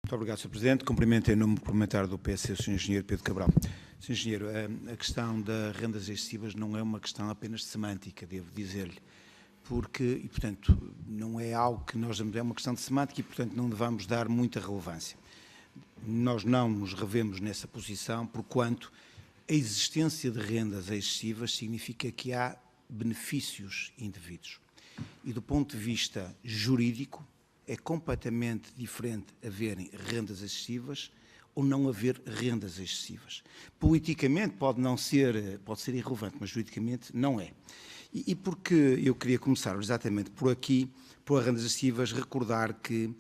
Muito obrigado, Sr. Presidente. Cumprimento em nome parlamentar do PS o Sr. Engenheiro Pedro Cabral. Sr. Engenheiro, a questão das rendas excessivas não é uma questão apenas de semântica, devo dizer-lhe, porque, e portanto, não é algo que nós damos, é uma questão de semântica e, portanto, não devemos dar muita relevância. Nós não nos revemos nessa posição, porquanto a existência de rendas excessivas significa que há benefícios indevidos. E do ponto de vista jurídico, é completamente diferente haverem rendas excessivas ou não haver rendas excessivas. Politicamente pode ser irrelevante, mas juridicamente não é. E porque eu queria começar exatamente por aqui, por rendas excessivas, recordar que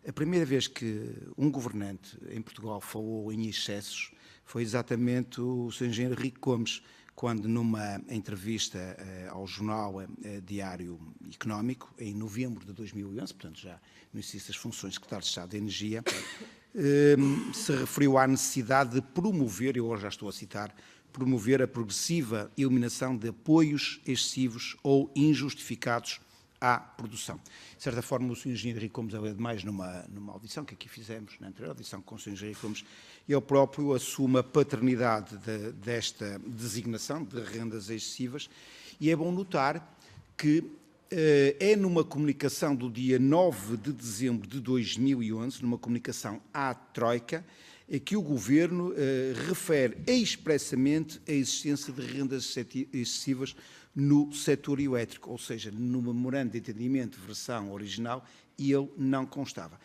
a primeira vez que um governante em Portugal falou em excessos foi exatamente o Sr. Engenheiro Rico Gomes, quando numa entrevista ao jornal Diário Económico, em novembro de 2011, portanto já no exercício das funções de Secretário de Estado de Energia, se referiu à necessidade de promover, eu hoje já estou a citar, promover a progressiva eliminação de apoios excessivos ou injustificados à produção. De certa forma, o Sr. Engenheiro Rico Gomes, além de mais, numa audição que aqui fizemos, na anterior audição com o Sr. Engenheiro Rico Gomes, ele próprio assume a paternidade desta designação de rendas excessivas, e é bom notar que é numa comunicação do dia 9 de dezembro de 2011, numa comunicação à Troika, que o Governo refere expressamente a existência de rendas excessivas no setor elétrico, ou seja, no memorando de entendimento, versão original, ele não constava.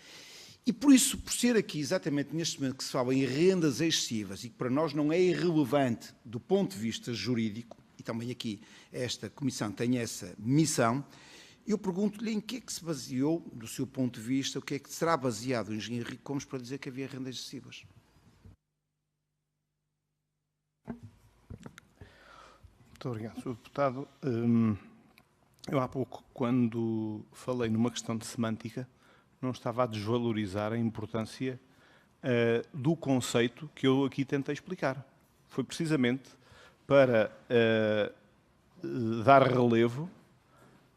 E por isso, por ser aqui exatamente neste momento que se fala em rendas excessivas e que para nós não é irrelevante do ponto de vista jurídico, e também aqui esta Comissão tem essa missão, eu pergunto-lhe em que é que se baseou, do seu ponto de vista, o que é que será baseado o Engenheiro Rico Gomes para dizer que havia rendas excessivas? Muito obrigado, Sr. Deputado. Eu há pouco, quando falei numa questão de semântica, não estava a desvalorizar a importância do conceito que eu aqui tentei explicar. Foi precisamente para dar relevo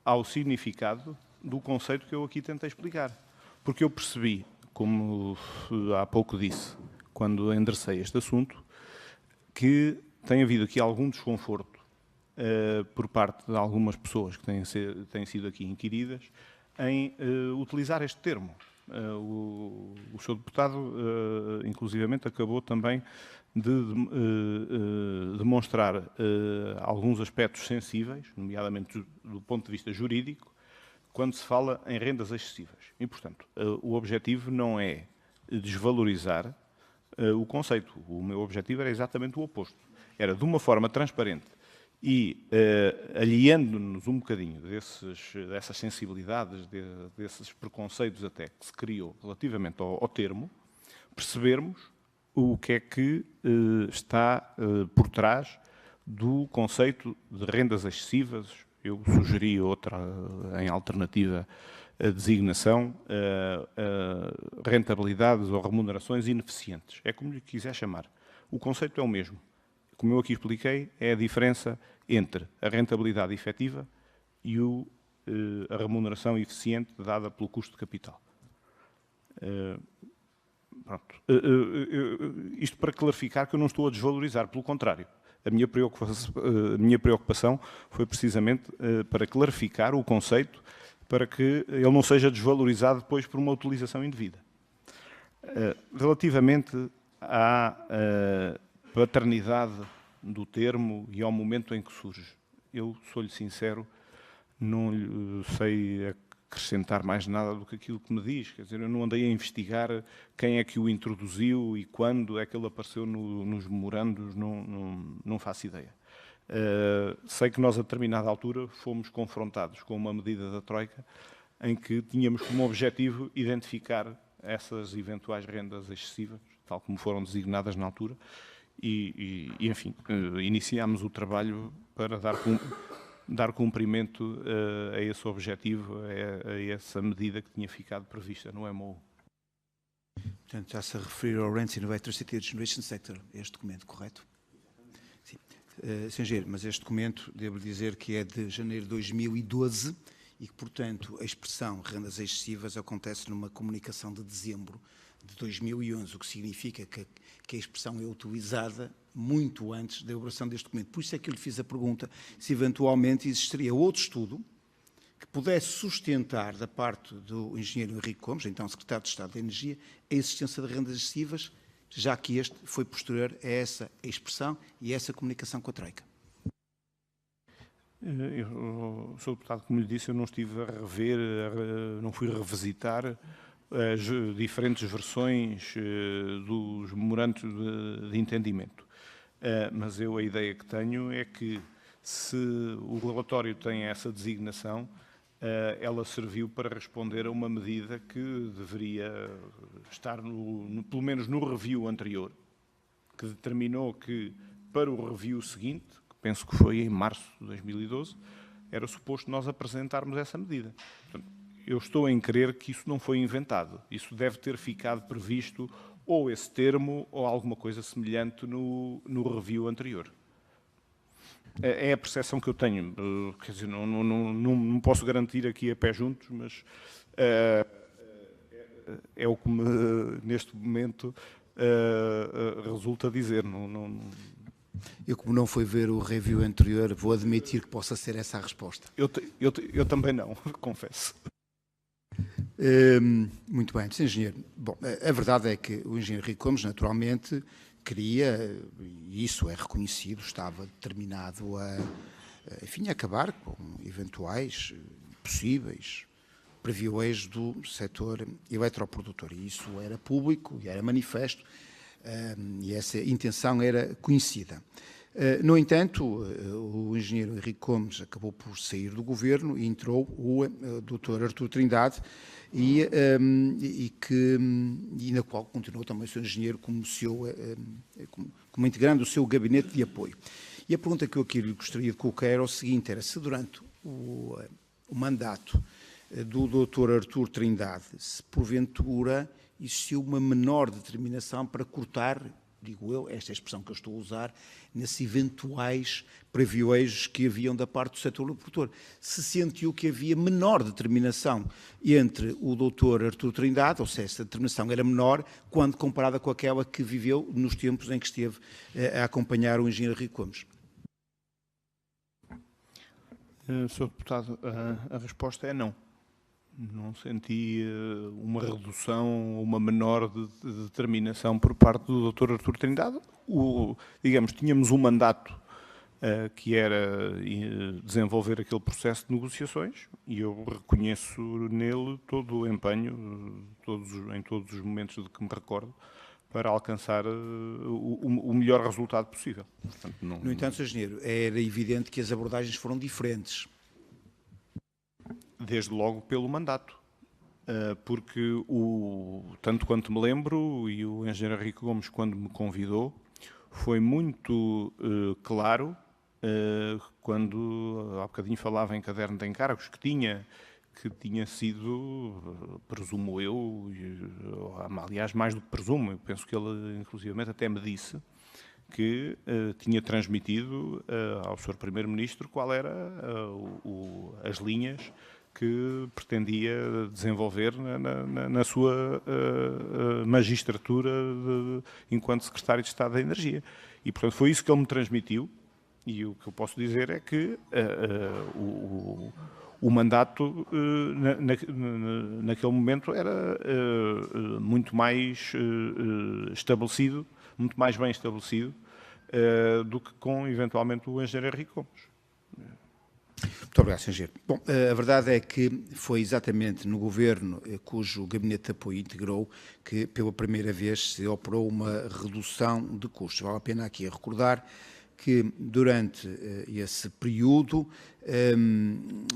ao significado do conceito que eu aqui tentei explicar. Porque eu percebi, como há pouco disse, quando enderecei este assunto, que tem havido aqui algum desconforto por parte de algumas pessoas que têm sido aqui inquiridas em utilizar este termo. O Sr. Deputado, inclusivamente, acabou também de demonstrar alguns aspectos sensíveis, nomeadamente do ponto de vista jurídico, quando se fala em rendas excessivas. E, portanto, o objetivo não é desvalorizar o conceito. O meu objetivo era exatamente o oposto. Era, de uma forma transparente e aliando-nos um bocadinho dessas sensibilidades, desses preconceitos até que se criou relativamente ao termo, percebermos o que é que está por trás do conceito de rendas excessivas. Eu sugeri outra, em alternativa, a designação, rentabilidades ou remunerações ineficientes. É como lhe quiser chamar. O conceito é o mesmo. Como eu aqui expliquei, é a diferença entre a rentabilidade efetiva e a remuneração eficiente dada pelo custo de capital. Pronto. Isto para clarificar que eu não estou a desvalorizar, pelo contrário. A minha preocupação foi precisamente para clarificar o conceito, para que ele não seja desvalorizado depois por uma utilização indevida. Relativamente à paternidade do termo e ao momento em que surge, eu sou-lhe sincero, não sei acrescentar mais nada do que aquilo que me diz. Quer dizer, eu não andei a investigar quem é que o introduziu e quando é que ele apareceu nos memorandos, não faço ideia. Sei que nós, a determinada altura, fomos confrontados com uma medida da Troika em que tínhamos como objetivo identificar essas eventuais rendas excessivas, tal como foram designadas na altura, enfim, iniciámos o trabalho para dar cumprimento a esse objetivo, a essa medida que tinha ficado prevista no MOU. Portanto, já se referiu ao Rents in Electricity Generation Sector, este documento, correto? Sim. Sr. Engenheiro, mas este documento, devo dizer que é de janeiro de 2012 e que, portanto, a expressão rendas excessivas acontece numa comunicação de dezembro de 2011, o que significa que a expressão é utilizada muito antes da elaboração deste documento. Por isso é que eu lhe fiz a pergunta se eventualmente existiria outro estudo que pudesse sustentar da parte do engenheiro Henrique Gomes, então secretário de Estado da Energia, a existência de rendas excessivas, já que este foi posterior a essa expressão e a essa comunicação com a Troika. Eu, Sr. Deputado, como lhe disse, eu não estive a rever, não fui revisitar as diferentes versões dos memorandos de entendimento. Mas a ideia que tenho é que, se o relatório tem essa designação, ela serviu para responder a uma medida que deveria estar, pelo menos no review anterior, que determinou que, para o review seguinte, que penso que foi em março de 2012, era suposto nós apresentarmos essa medida. Portanto, eu estou em crer que isso não foi inventado. Isso deve ter ficado previsto, ou esse termo, ou alguma coisa semelhante no review anterior. É a percepção que eu tenho. Quer dizer, não posso garantir aqui a pé juntos, mas é o que neste momento resulta dizer. Eu, como não fui ver o review anterior, vou admitir que possa ser essa a resposta. Eu também não, confesso. Muito bem, Sr. Engenheiro. Bom, a verdade é que o engenheiro Henrique Gomes, naturalmente, queria, e isso é reconhecido, estava determinado a acabar com eventuais possíveis privilégios do setor eletroprodutor. E isso era público e era manifesto, e essa intenção era conhecida. No entanto, o engenheiro Henrique Gomes acabou por sair do governo e entrou o Dr. Artur Trindade, e na qual continuou também o seu engenheiro como integrando o seu gabinete de apoio. E a pergunta que eu aqui lhe gostaria de colocar era o seguinte, era se durante o mandato do Dr. Artur Trindade, se porventura existiu uma menor determinação para cortar, digo eu, esta expressão que eu estou a usar, nesses eventuais privilégios que haviam da parte do setor produtor. Se sentiu que havia menor determinação entre o Dr. Artur Trindade, ou seja, essa determinação era menor quando comparada com aquela que viveu nos tempos em que esteve a acompanhar o engenheiro Henrique Gomes. Sr. Deputado, a resposta é não. Não senti uma redução, uma menor de determinação por parte do Dr. Artur Trindade. Digamos, tínhamos um mandato que era desenvolver aquele processo de negociações, e eu reconheço nele todo o empenho, em todos os momentos de que me recordo, para alcançar o melhor resultado possível. Portanto, No entanto, Sr. Engenheiro, era evidente que as abordagens foram diferentes. Desde logo pelo mandato, porque, tanto quanto me lembro, e o engenheiro Henrique Gomes, quando me convidou, foi muito claro, quando há bocadinho falava em caderno de encargos, que tinha sido, presumo eu, aliás, mais do que presumo, eu penso que ele, inclusivamente, até me disse que tinha transmitido ao Sr. Primeiro-Ministro qual era as linhas que pretendia desenvolver na sua magistratura enquanto Secretário de Estado da Energia. E, portanto, foi isso que ele me transmitiu, e o que eu posso dizer é que o mandato, naquele momento, era muito mais estabelecido, muito mais bem estabelecido, do que com, eventualmente, o engenheiro Henrique Gomes. Muito obrigado, Sr. Engenheiro. Bom, a verdade é que foi exatamente no governo cujo gabinete de apoio integrou que pela primeira vez se operou uma redução de custos. Vale a pena aqui recordar que durante esse período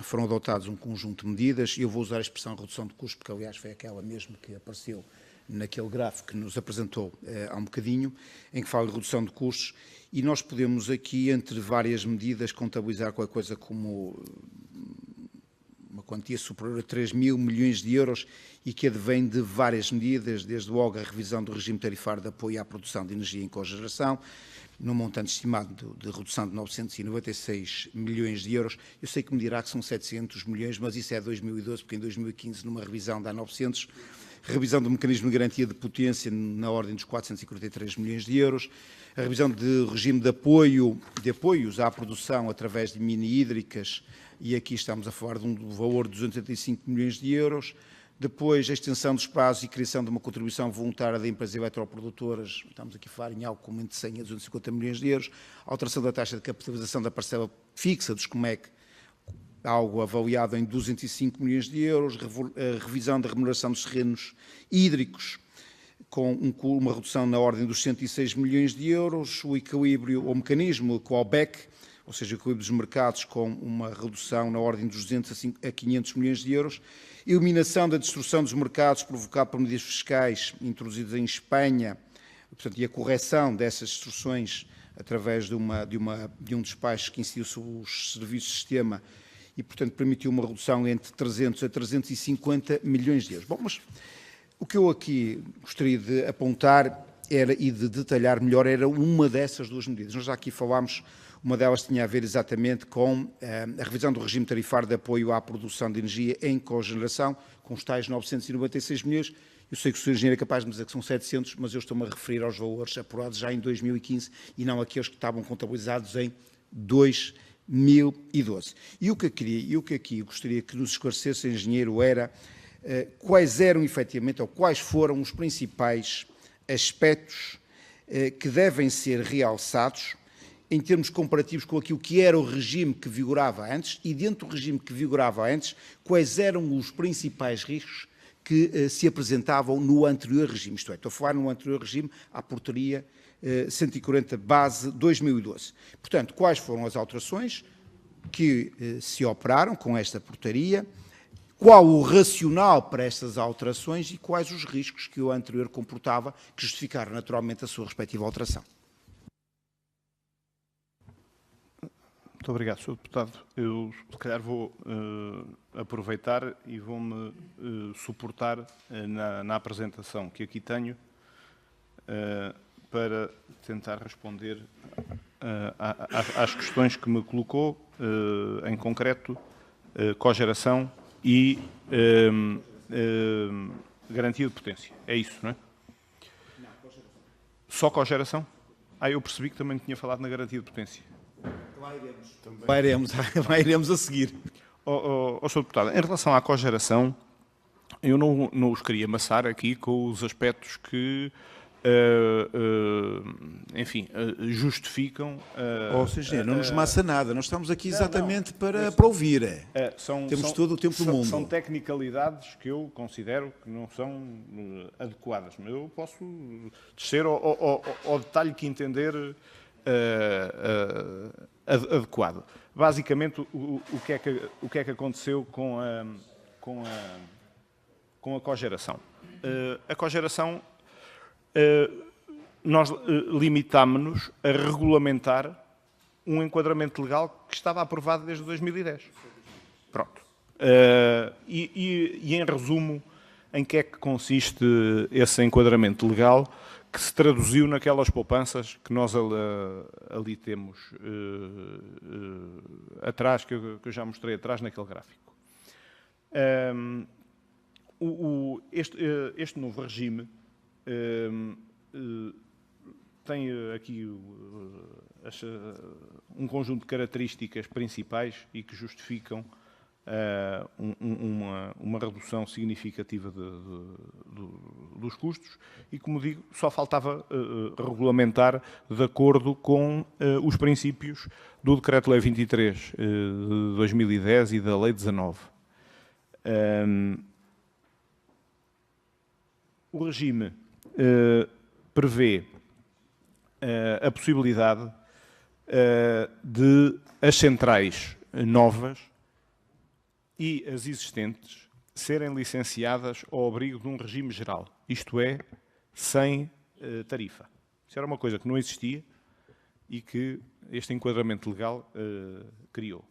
foram adotados um conjunto de medidas, e eu vou usar a expressão redução de custos, porque aliás foi aquela mesmo que apareceu naquele gráfico que nos apresentou há um bocadinho, em que fala de redução de custos, e nós podemos aqui, entre várias medidas, contabilizar qualquer coisa como uma quantia superior a 3 mil milhões de euros, e que advém de várias medidas, desde logo a revisão do regime tarifário de apoio à produção de energia em cogeração, num montante estimado de redução de 996 milhões de euros. Eu sei que me dirá que são 700 milhões, mas isso é 2012, porque em 2015, numa revisão, dá 900. revisão do mecanismo de garantia de potência na ordem dos 443 milhões de euros, a revisão do regime de apoios à produção através de mini-hídricas, e aqui estamos a falar de um valor de 285 milhões de euros, depois a extensão dos prazos e criação de uma contribuição voluntária de empresas eletroprodutoras, estamos aqui a falar em algo como entre 100 a 250 milhões de euros, a alteração da taxa de capitalização da parcela fixa dos Comec, algo avaliado em 205 milhões de euros, a revisão da remuneração dos terrenos hídricos, com uma redução na ordem dos 106 milhões de euros, o equilíbrio, o mecanismo com o BEC, ou seja, o equilíbrio dos mercados, com uma redução na ordem dos 200 a 500 milhões de euros, eliminação da destruição dos mercados provocada por medidas fiscais introduzidas em Espanha, portanto, e a correção dessas destruções através de um despacho que incidiu sobre os serviços de sistema e, portanto, permitiu uma redução entre 300 a 350 milhões de euros. Bom, mas o que eu aqui gostaria de apontar e de detalhar melhor era uma dessas duas medidas. Nós já aqui falámos, uma delas tinha a ver exatamente com a revisão do regime tarifário de apoio à produção de energia em cogeneração, com os tais 996 milhões. Eu sei que o Sr. Engenheiro é capaz de me dizer que são 700, mas eu estou-me a referir aos valores apurados já em 2015 e não aqueles que estavam contabilizados em 2012. E o que aqui gostaria que nos esclarecesse, Engenheiro, era quais eram efetivamente, ou quais foram os principais aspectos que devem ser realçados em termos comparativos com aquilo que era o regime que vigorava antes e, dentro do regime que vigorava antes, quais eram os principais riscos que se apresentavam no anterior regime, isto é, estou a falar no anterior regime, à portaria 140 base 2012. Portanto, quais foram as alterações que se operaram com esta portaria, qual o racional para estas alterações e quais os riscos que o anterior comportava que justificaram naturalmente a sua respectiva alteração. Muito obrigado, Sr. Deputado. Eu, se calhar, vou aproveitar e vou-me suportar na apresentação que aqui tenho para tentar responder às questões que me colocou, em concreto, cogeração e garantia de potência. É isso, não é? Não, cogeração. Só cogeração? Eu percebi que também tinha falado na garantia de potência. Lá iremos a seguir. Sr. Deputado, em relação à cogeração, eu não os queria amassar aqui com os aspectos que, enfim, justificam... Sr. Engenheiro, não nos massa nada, nós estamos aqui exatamente para ouvir. Temos todo o tempo do mundo. São tecnicalidades que eu considero que não são adequadas, mas eu posso descer ao detalhe que entender adequado. Basicamente, o que é que aconteceu com a cogeração? A cogeração, nós limitámo-nos a regulamentar um enquadramento legal que estava aprovado desde 2010. Pronto. E em resumo, em que é que consiste esse enquadramento legal que se traduziu naquelas poupanças que nós ali temos atrás, que eu já mostrei atrás naquele gráfico. Este novo regime tem aqui um conjunto de características principais e que justificam uma redução significativa dos custos e, como digo, só faltava regulamentar de acordo com os princípios do Decreto-Lei 23 de 2010 e da Lei 19. O regime prevê a possibilidade de as centrais novas e as existentes serem licenciadas ao abrigo de um regime geral, isto é, sem tarifa. Isso era uma coisa que não existia e que este enquadramento legal criou.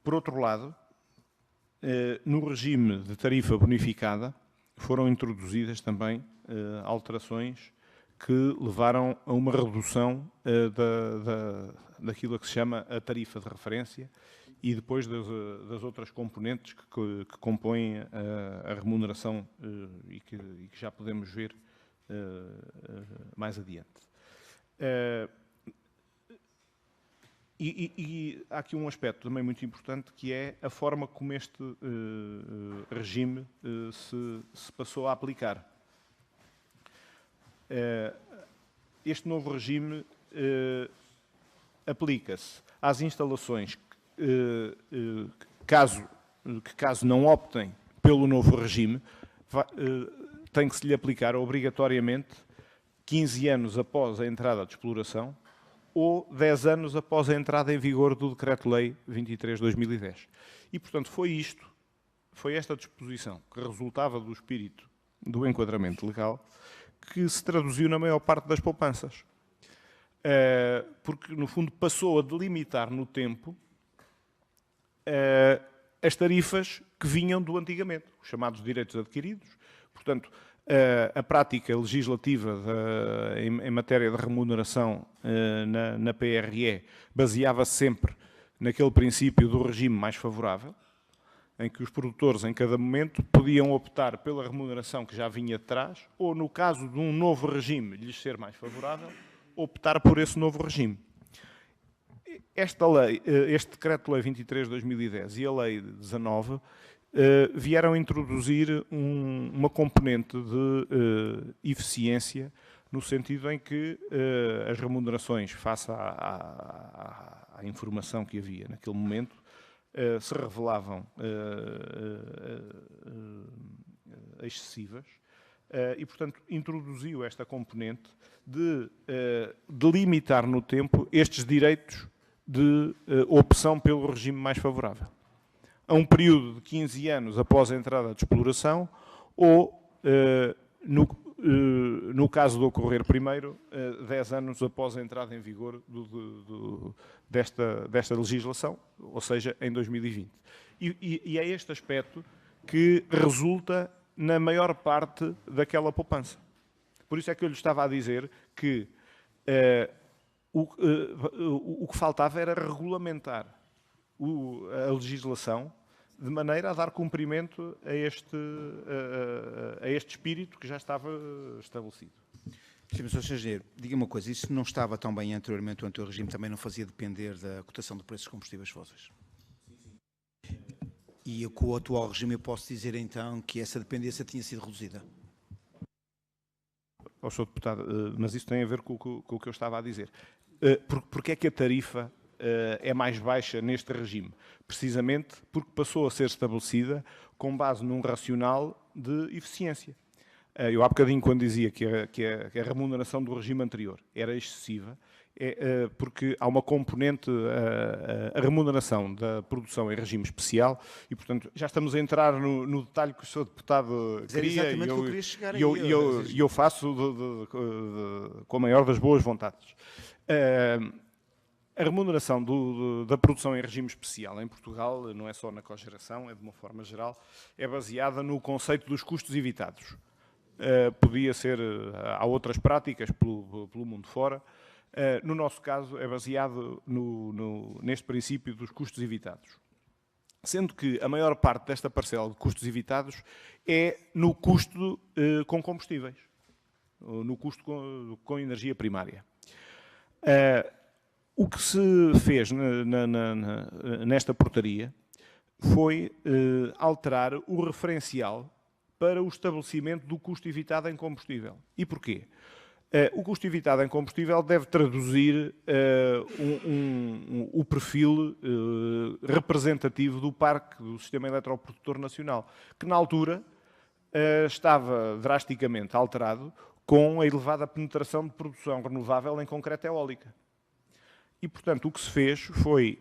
Por outro lado, no regime de tarifa bonificada foram introduzidas também alterações que levaram a uma redução daquilo que se chama a tarifa de referência e depois das outras componentes que compõem a remuneração e que já podemos ver mais adiante. E há aqui um aspecto também muito importante, que é a forma como este regime se passou a aplicar. Este novo regime aplica-se às instalações que, caso não optem pelo novo regime, tem que se lhe aplicar obrigatoriamente 15 anos após a entrada de exploração ou 10 anos após a entrada em vigor do Decreto-Lei 23/2010. E, portanto, foi esta disposição que resultava do espírito do enquadramento legal que se traduziu na maior parte das poupanças. Porque, no fundo, passou a delimitar no tempo as tarifas que vinham do antigamente, os chamados direitos adquiridos. Portanto, a prática legislativa em matéria de remuneração na PRE baseava-se sempre naquele princípio do regime mais favorável, em que os produtores, em cada momento, podiam optar pela remuneração que já vinha de trás, ou, no caso de um novo regime lhes ser mais favorável, optar por esse novo regime. Este Decreto-Lei 23/2010 e a Lei 19 vieram introduzir uma componente de eficiência, no sentido em que as remunerações, face à informação que havia naquele momento, se revelavam excessivas e, portanto, introduziu esta componente de delimitar no tempo estes direitos de opção pelo regime mais favorável, a um período de 15 anos após a entrada de exploração ou, no caso de ocorrer primeiro, 10 anos após a entrada em vigor desta legislação, ou seja, em 2020. E é este aspecto que resulta na maior parte daquela poupança. Por isso é que eu lhe estava a dizer que o que faltava era regulamentar a legislação de maneira a dar cumprimento a este espírito que já estava estabelecido. Sim, Sr. Engenheiro, diga-me uma coisa, isso não estava tão bem anteriormente, o anterior regime também não fazia depender da cotação de preços de combustíveis fósseis? E com o atual regime eu posso dizer então que essa dependência tinha sido reduzida? Sr. Deputado, mas isso tem a ver com o que eu estava a dizer. Porque é que a tarifa é mais baixa neste regime? Precisamente porque passou a ser estabelecida com base num racional de eficiência. Eu há bocadinho, quando dizia que a remuneração do regime anterior era excessiva, porque há uma componente, a remuneração da produção em regime especial, e, portanto, já estamos a entrar no detalhe que o Sr. Deputado queria, e eu faço com a maior das boas vontades. A remuneração da produção em regime especial em Portugal, não é só na cogeração, é de uma forma geral, é baseada no conceito dos custos evitados. Podia ser, há outras práticas pelo mundo fora. No nosso caso, é baseado neste princípio dos custos evitados. Sendo que a maior parte desta parcela de custos evitados é no custo com combustíveis, no custo com energia primária. O que se fez nesta portaria foi alterar o referencial para o estabelecimento do custo evitado em combustível. E porquê? O custo evitado em combustível deve traduzir o perfil representativo do parque do Sistema Eletroprodutor Nacional, que na altura estava drasticamente alterado com a elevada penetração de produção renovável, em concreto eólica. E, portanto, o que se fez foi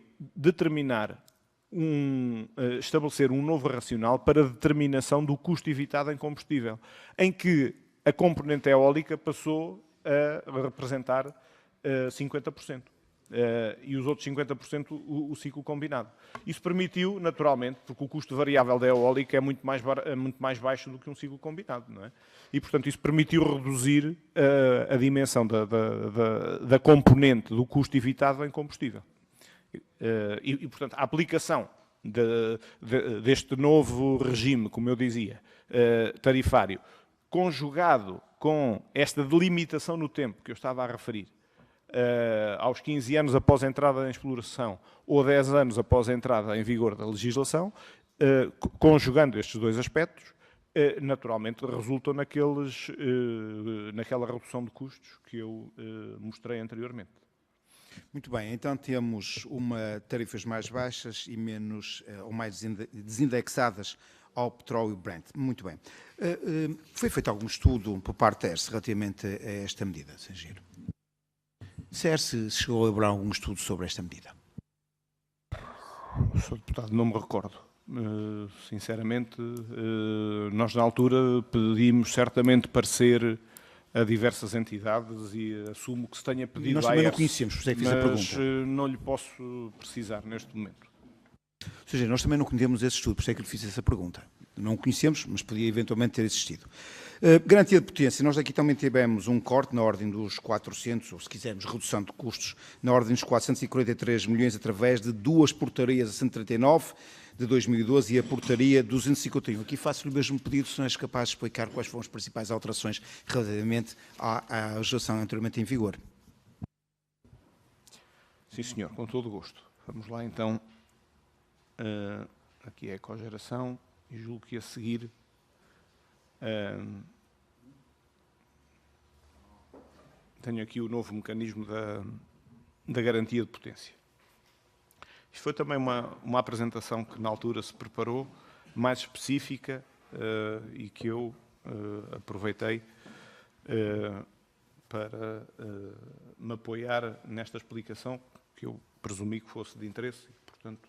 estabelecer um novo racional para a determinação do custo evitado em combustível, em que a componente eólica passou a representar 50%. E os outros 50% o ciclo combinado. Isso permitiu, naturalmente, porque o custo variável da eólica é muito mais baixo do que um ciclo combinado, não é? E, portanto, isso permitiu reduzir a dimensão da componente do custo evitado em combustível. Portanto, a aplicação deste novo regime, como eu dizia, tarifário, conjugado com esta delimitação no tempo que eu estava a referir, aos 15 anos após a entrada em exploração ou 10 anos após a entrada em vigor da legislação, conjugando estes dois aspectos, naturalmente resultam naquela redução de custos que eu mostrei anteriormente. Muito bem, então temos tarifas mais baixas e menos ou mais desindexadas ao petróleo Brent. Muito bem. Foi feito algum estudo por parte da ERSE relativamente a esta medida, Sr. Engenheiro? Se a ERSE chegou a elaborar algum estudo sobre esta medida? Sr. Deputado, não me recordo. Sinceramente, nós na altura pedimos certamente parecer a diversas entidades e assumo que se tenha pedido nós também não conhecemos, por isso é que fiz a pergunta. Mas não lhe posso precisar neste momento. Ou seja, nós também não conhecemos esse estudo, por isso é que lhe fiz essa pergunta. Não o conhecemos, mas podia eventualmente ter existido. Garantia de potência. Nós aqui também tivemos um corte na ordem dos 400, ou se quisermos, redução de custos, na ordem dos 443 milhões através de duas portarias, a 139 de 2012 e a portaria 251. Aqui faço-lhe o mesmo pedido, se não és capaz de explicar quais foram as principais alterações relativamente à legislação anteriormente em vigor. Sim, senhor, com todo o gosto. Vamos lá, então. Aqui é a cogeração e julgo que a seguir tenho aqui o novo mecanismo da garantia de potência. Isto foi também uma apresentação que na altura se preparou, mais específica e que eu aproveitei para me apoiar nesta explicação que eu presumi que fosse de interesse e, portanto,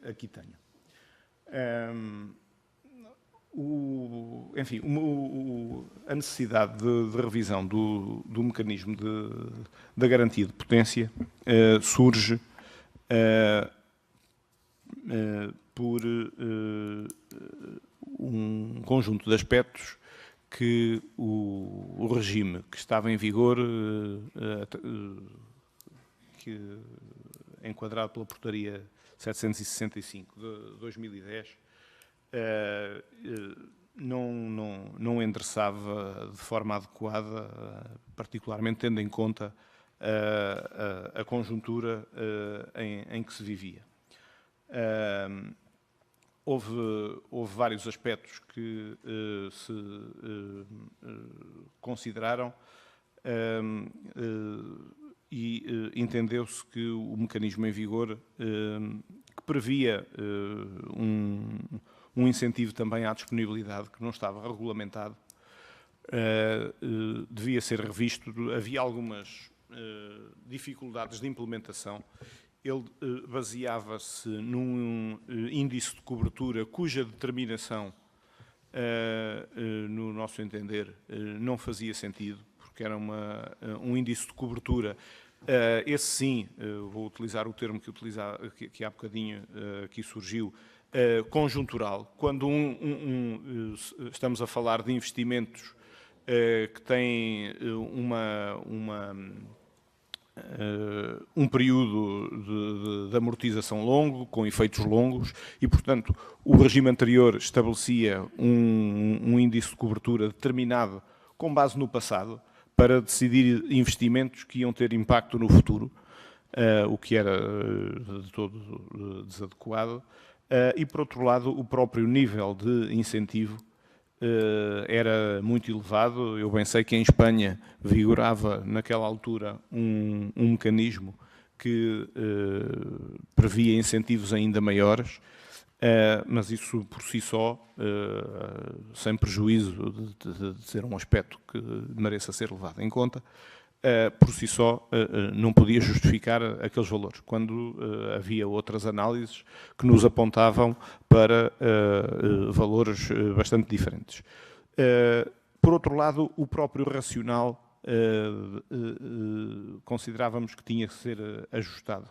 aqui tenho. Enfim, a necessidade de revisão do mecanismo da garantia de potência surge por um conjunto de aspectos que o regime que estava em vigor, que é enquadrado pela portaria 765 de 2010, não endereçava de forma adequada, particularmente tendo em conta a conjuntura em que se vivia. Houve vários aspectos que se consideraram e entendeu-se que o mecanismo em vigor, que previa um incentivo também à disponibilidade que não estava regulamentado, devia ser revisto. Havia algumas dificuldades de implementação. Ele baseava-se num índice de cobertura cuja determinação, no nosso entender, não fazia sentido, porque era um índice de cobertura, esse sim, vou utilizar o termo que há bocadinho aqui surgiu, conjuntural, quando estamos a falar de investimentos que têm um período de amortização longo, com efeitos longos, e, portanto, o regime anterior estabelecia um índice de cobertura determinado com base no passado, para decidir investimentos que iam ter impacto no futuro, o que era de todo desadequado. E, por outro lado, o próprio nível de incentivo era muito elevado. Eu bem sei que em Espanha vigorava, naquela altura, um mecanismo que previa incentivos ainda maiores, mas isso por si só, sem prejuízo de ser um aspecto que mereça ser levado em conta, por si só não podia justificar aqueles valores, quando havia outras análises que nos apontavam para valores bastante diferentes. Por outro lado, o próprio racional considerávamos que tinha que ser ajustado.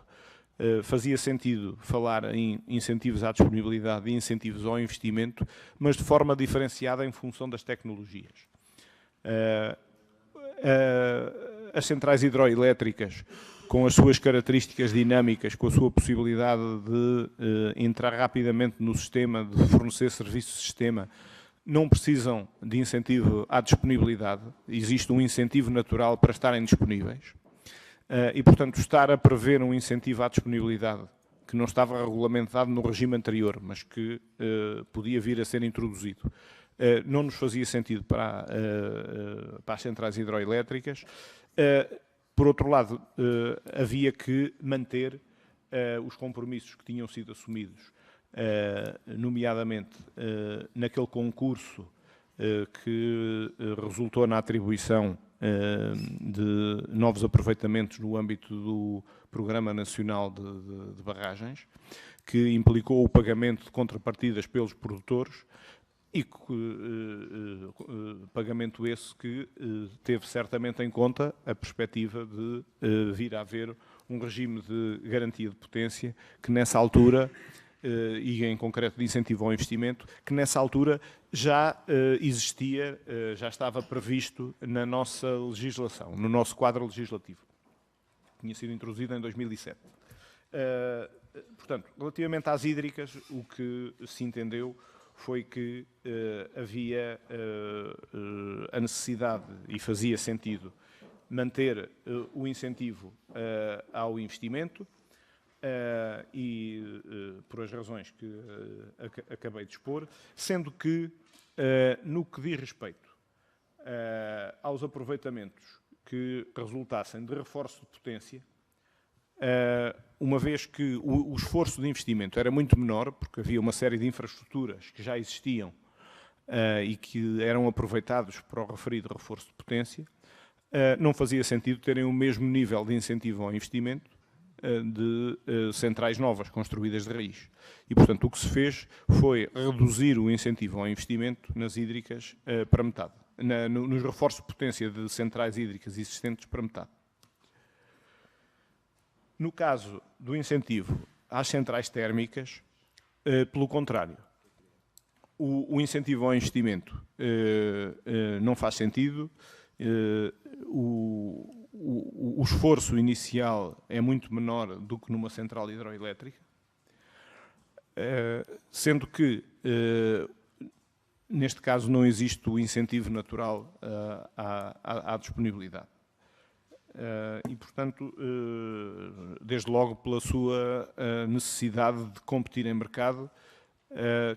Fazia sentido falar em incentivos à disponibilidade e incentivos ao investimento, mas de forma diferenciada em função das tecnologias. As centrais hidroelétricas com as suas características dinâmicas, com a sua possibilidade de entrar rapidamente no sistema, de fornecer serviços de sistema, não precisam de incentivo à disponibilidade. Existe um incentivo natural para estarem disponíveis. E, portanto, estar a prever um incentivo à disponibilidade que não estava regulamentado no regime anterior, mas que podia vir a ser introduzido, não nos fazia sentido para as centrais hidroelétricas. Por outro lado, havia que manter os compromissos que tinham sido assumidos, nomeadamente naquele concurso que resultou na atribuição de novos aproveitamentos no âmbito do Programa Nacional de Barragens, que implicou o pagamento de contrapartidas pelos produtores e pagamento esse que teve certamente em conta a perspectiva de vir a haver um regime de garantia de potência que nessa altura, e em concreto de incentivo ao investimento, que nessa altura já existia, já estava previsto na nossa legislação, no nosso quadro legislativo. Tinha sido introduzido em 2007. Portanto, relativamente às hídricas, o que se entendeu foi que havia a necessidade, e fazia sentido, manter o incentivo ao investimento, por as razões que acabei de expor, sendo que, no que diz respeito aos aproveitamentos que resultassem de reforço de potência, uma vez que o esforço de investimento era muito menor, porque havia uma série de infraestruturas que já existiam e que eram aproveitados para o referido reforço de potência, não fazia sentido terem o mesmo nível de incentivo ao investimento de centrais novas, construídas de raiz. E, portanto, o que se fez foi reduzir o incentivo ao investimento nas hídricas para metade, nos reforços de potência de centrais hídricas existentes para metade. No caso do incentivo às centrais térmicas, pelo contrário, o incentivo ao investimento não faz sentido, o esforço inicial é muito menor do que numa central hidroelétrica, sendo que, neste caso, não existe o incentivo natural à disponibilidade. E, portanto, desde logo pela sua necessidade de competir em mercado,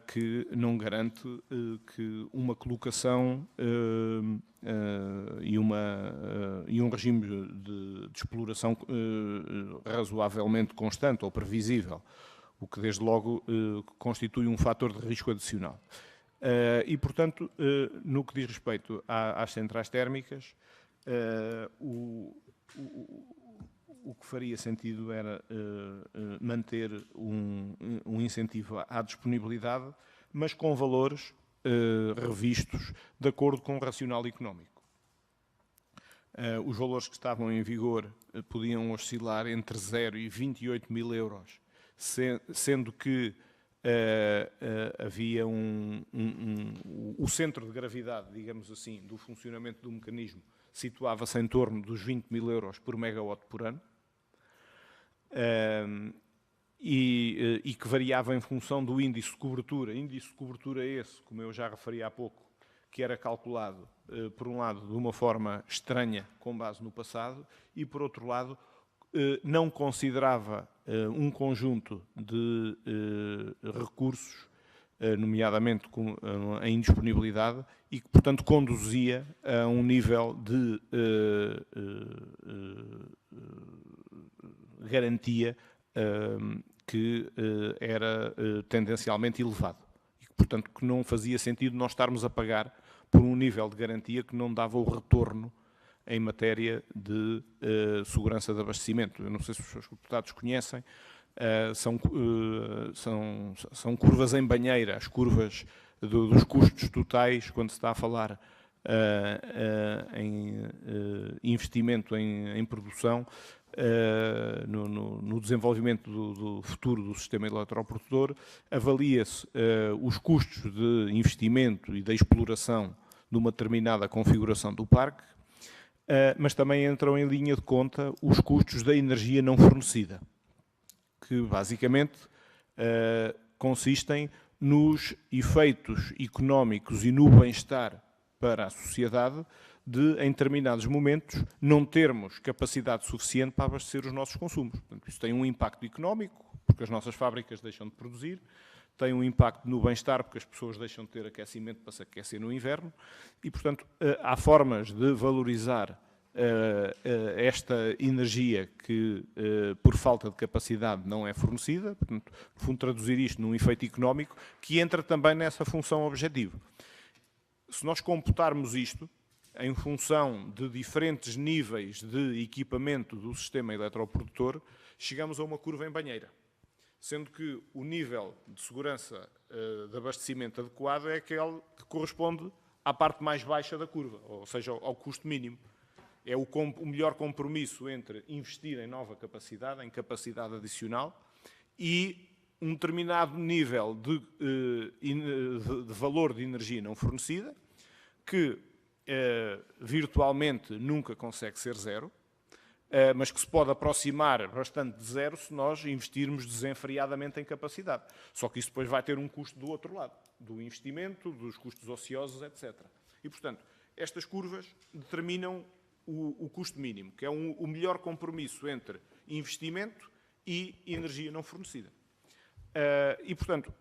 que não garante que uma colocação e um regime de exploração razoavelmente constante ou previsível, o que desde logo constitui um fator de risco adicional. E, portanto, no que diz respeito às centrais térmicas, o que faria sentido era manter um incentivo à disponibilidade, mas com valores revistos de acordo com o racional económico. Os valores que estavam em vigor podiam oscilar entre 0 e 28 mil euros, sendo que havia o centro de gravidade, digamos assim, do funcionamento do mecanismo situava-se em torno dos 20 mil euros por megawatt por ano, e que variava em função do índice de cobertura. Índice de cobertura esse, como eu já referi há pouco, que era calculado, por um lado, de uma forma estranha, com base no passado, e, por outro lado, não considerava um conjunto de recursos, nomeadamente a indisponibilidade, e que, portanto, conduzia a um nível de garantia que era tendencialmente elevado. E, portanto, que não fazia sentido nós estarmos a pagar por um nível de garantia que não dava o retorno em matéria de segurança de abastecimento. Eu não sei se os seus deputados conhecem, são curvas em banheira, as curvas dos custos totais, quando se está a falar em investimento em produção, no desenvolvimento do futuro do sistema eletroprodutor, avalia-se os custos de investimento e da exploração de uma determinada configuração do parque, mas também entram em linha de conta os custos da energia não fornecida, que basicamente consistem nos efeitos económicos e no bem-estar para a sociedade de, em determinados momentos, não termos capacidade suficiente para abastecer os nossos consumos. Portanto, isso tem um impacto económico, porque as nossas fábricas deixam de produzir, tem um impacto no bem-estar, porque as pessoas deixam de ter aquecimento para se aquecer no inverno, e, portanto, há formas de valorizar esta energia que, por falta de capacidade, não é fornecida, portanto, no fundo, traduzir isto num efeito económico, que entra também nessa função objetivo. Se nós computarmos isto, em função de diferentes níveis de equipamento do sistema eletroprodutor, chegamos a uma curva em banheira. Sendo que o nível de segurança de abastecimento adequado é aquele que corresponde à parte mais baixa da curva, ou seja, ao custo mínimo. É o melhor compromisso entre investir em nova capacidade, em capacidade adicional, e um determinado nível de valor de energia não fornecida, que virtualmente nunca consegue ser zero, mas que se pode aproximar bastante de zero se nós investirmos desenfreadamente em capacidade. Só que isso depois vai ter um custo do outro lado, do investimento, dos custos ociosos, etc. E, portanto, estas curvas determinam o custo mínimo, que é o melhor compromisso entre investimento e energia não fornecida. E, portanto,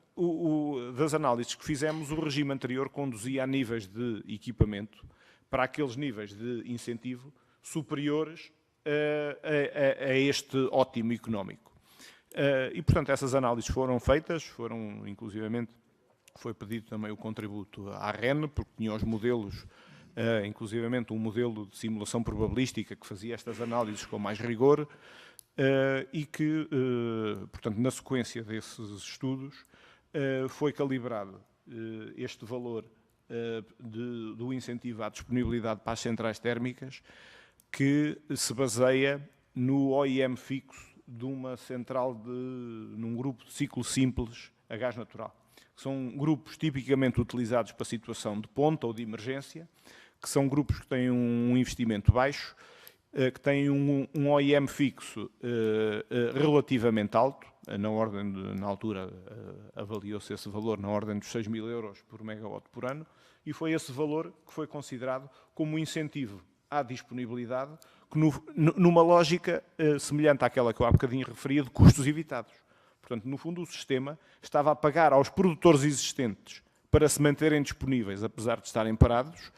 das análises que fizemos, o regime anterior conduzia a níveis de equipamento para aqueles níveis de incentivo superiores a este ótimo económico. E, portanto, essas análises foram feitas, inclusivamente, foi pedido também o contributo à REN, porque tinha os modelos, inclusivamente um modelo de simulação probabilística que fazia estas análises com mais rigor, e que, portanto, na sequência desses estudos, foi calibrado este valor do incentivo à disponibilidade para as centrais térmicas, que se baseia no OIM fixo de uma central num grupo de ciclo simples a gás natural. São grupos tipicamente utilizados para situação de ponta ou de emergência, que são grupos que têm um investimento baixo, que têm um OIM fixo relativamente alto, na altura avaliou-se esse valor na ordem dos 6.000 euros por megawatt por ano, e foi esse valor que foi considerado como um incentivo à disponibilidade, que numa lógica semelhante àquela que eu há bocadinho referia de custos evitados. Portanto, no fundo, o sistema estava a pagar aos produtores existentes para se manterem disponíveis, apesar de estarem parados,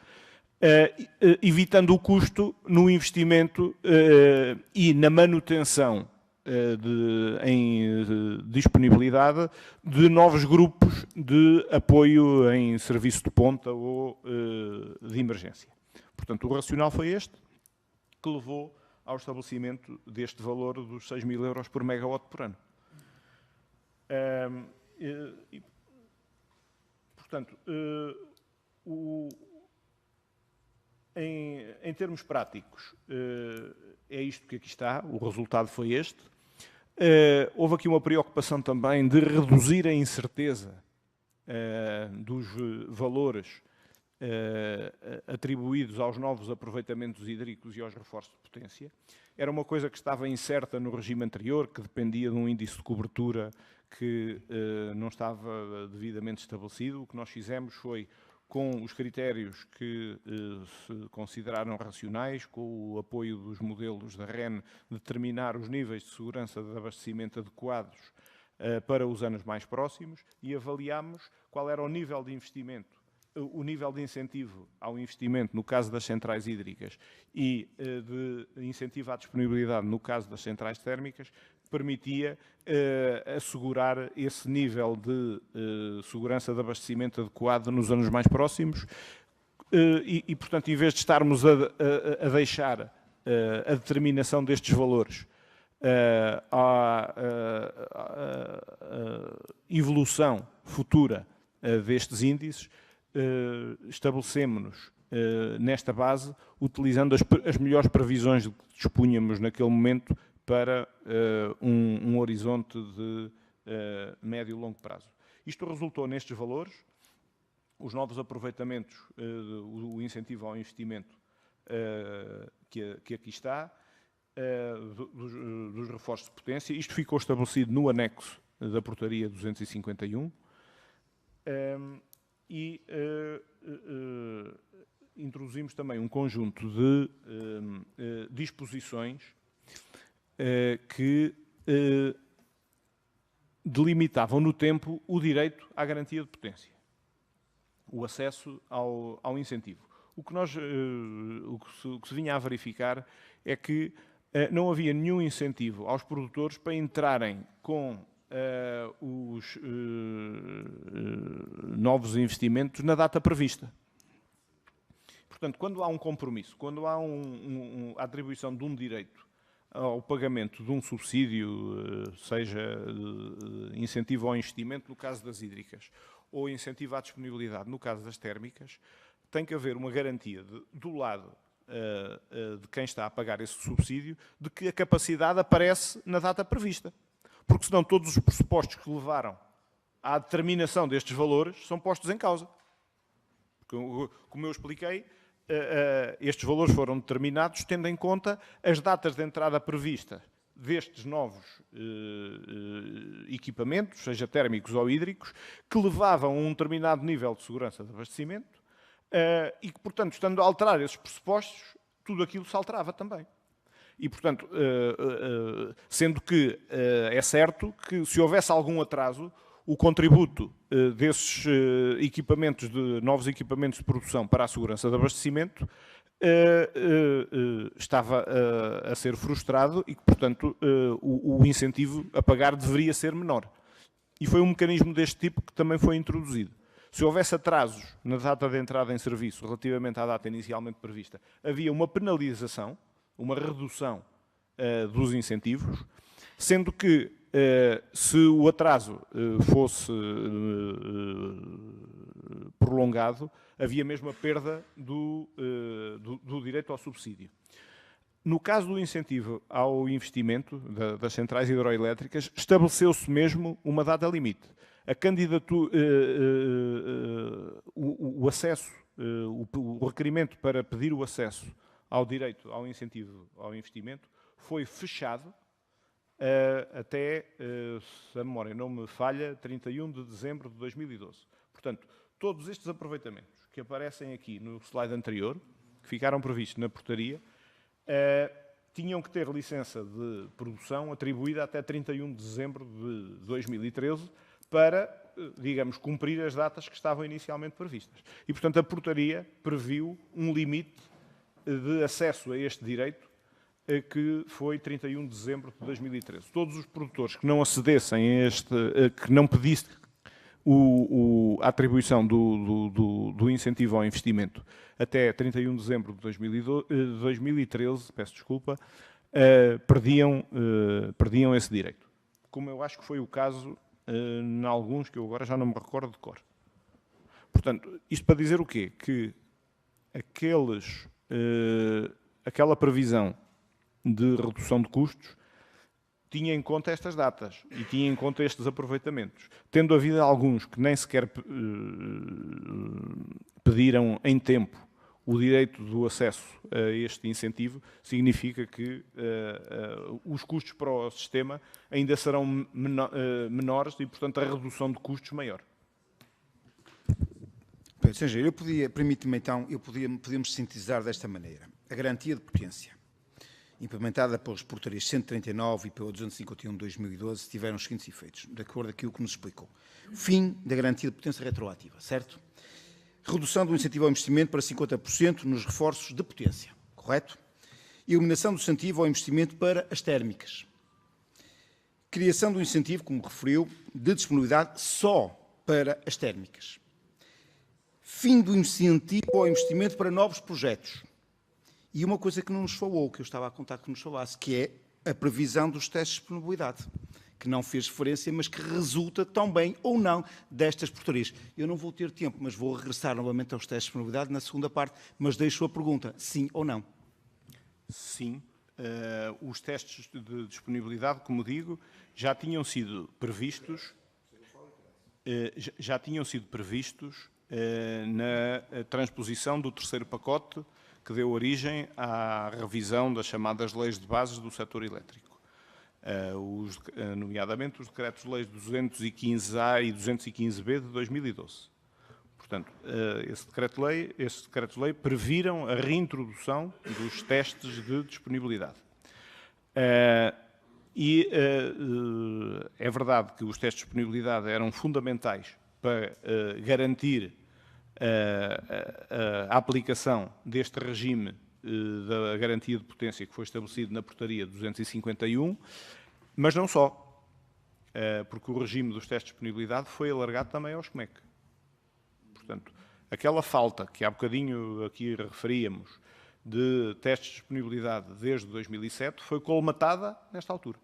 evitando o custo no investimento e na manutenção em disponibilidade de novos grupos de apoio em serviço de ponta ou de emergência. Portanto, o racional foi este, que levou ao estabelecimento deste valor dos 6.000 euros por megawatt por ano. Portanto, em termos práticos, é isto que aqui está, o resultado foi este. Houve aqui uma preocupação também de reduzir a incerteza dos valores atribuídos aos novos aproveitamentos hídricos e aos reforços de potência. Era uma coisa que estava incerta no regime anterior, que dependia de um índice de cobertura que não estava devidamente estabelecido. O que nós fizemos foi, com os critérios que se consideraram racionais, com o apoio dos modelos da REN, determinar os níveis de segurança de abastecimento adequados para os anos mais próximos e avaliámos qual era o nível de investimento, o nível de incentivo ao investimento no caso das centrais hídricas e de incentivo à disponibilidade no caso das centrais térmicas, permitia assegurar esse nível de segurança de abastecimento adequado nos anos mais próximos e, portanto, em vez de estarmos a deixar a determinação destes valores à evolução futura destes índices, estabelecemos-nos nesta base, utilizando as melhores previsões de que dispunhamos naquele momento para um horizonte de médio e longo prazo. Isto resultou nestes valores. Os novos aproveitamentos, o incentivo ao investimento, que aqui está, dos reforços de potência. Isto ficou estabelecido no anexo da portaria 251 e introduzimos também um conjunto de disposições que delimitavam no tempo o direito à garantia de potência, o acesso ao incentivo. O que se vinha a verificar é que não havia nenhum incentivo aos produtores para entrarem com os novos investimentos na data prevista. Portanto, quando há um compromisso, quando há a atribuição de um direito ao pagamento de um subsídio, seja incentivo ao investimento no caso das hídricas, ou incentivo à disponibilidade no caso das térmicas, tem que haver uma garantia do lado de quem está a pagar esse subsídio de que a capacidade aparece na data prevista. Porque senão todos os pressupostos que levaram à determinação destes valores são postos em causa. Porque, como eu expliquei, estes valores foram determinados tendo em conta as datas de entrada prevista destes novos equipamentos, seja térmicos ou hídricos, que levavam a um determinado nível de segurança de abastecimento e que, portanto, estando a alterar esses pressupostos, tudo aquilo se alterava também. E, portanto, sendo que é certo que se houvesse algum atraso, o contributo desses equipamentos, novos equipamentos de produção para a segurança de abastecimento, estava a ser frustrado e que, portanto, o incentivo a pagar deveria ser menor. E foi um mecanismo deste tipo que também foi introduzido. Se houvesse atrasos na data de entrada em serviço relativamente à data inicialmente prevista, havia uma penalização, uma redução dos incentivos, sendo que se o atraso fosse prolongado, havia mesmo a perda do direito ao subsídio. No caso do incentivo ao investimento das centrais hidroelétricas, estabeleceu-se mesmo uma data limite. A candidatura, o acesso, o requerimento para pedir o acesso ao direito ao incentivo ao investimento foi fechado até, se a memória não me falha, 31 de dezembro de 2012. Portanto, todos estes aproveitamentos que aparecem aqui no slide anterior, que ficaram previstos na portaria, tinham que ter licença de produção atribuída até 31 de dezembro de 2013 para, digamos, cumprir as datas que estavam inicialmente previstas. E, portanto, a portaria previu um limite de acesso a este direito que foi 31 de dezembro de 2013. Todos os produtores que não acedessem a que não pedissem a atribuição do incentivo ao investimento até 31 de dezembro de 2013, peço desculpa, perdiam esse direito. Como eu acho que foi o caso em alguns que eu agora já não me recordo de cor. Portanto, isto para dizer o quê? Que aquela previsão de redução de custos tinha em conta estas datas e tinha em conta estes aproveitamentos. Tendo havido alguns que nem sequer pediram em tempo o direito do acesso a este incentivo, significa que os custos para o sistema ainda serão menores e, portanto, a redução de custos maior. Senhor, permite-me então, podíamos sintetizar desta maneira. A garantia de potência, implementada pelas portarias 139 e pela 251 de 2012, tiveram os seguintes efeitos, de acordo com aquilo que nos explicou. Fim da garantia de potência retroativa, certo? Redução do incentivo ao investimento para 50% nos reforços de potência, correto? Eliminação do incentivo ao investimento para as térmicas. Criação do incentivo, como referiu, de disponibilidade só para as térmicas. Fim do incentivo ao investimento para novos projetos. E uma coisa que não nos falou, que eu estava a contar que nos falasse, que é a previsão dos testes de disponibilidade, que não fez referência, mas que resulta também ou não destas portarias. Eu não vou ter tempo, mas vou regressar novamente aos testes de disponibilidade na segunda parte, mas deixo a pergunta, sim ou não? Sim. Os testes de disponibilidade, como digo, já tinham sido previstos na transposição do terceiro pacote que deu origem à revisão das chamadas leis de bases do setor elétrico, nomeadamente os decretos-leis 215A e 215B de 2012. Portanto, esses decretos-lei previram a reintrodução dos testes de disponibilidade. É verdade que os testes de disponibilidade eram fundamentais para garantir a aplicação deste regime da garantia de potência que foi estabelecido na portaria 251, mas não só, porque o regime dos testes de disponibilidade foi alargado também aos CMEC. Portanto, aquela falta que há bocadinho aqui referíamos de testes de disponibilidade desde 2007 foi colmatada nesta altura.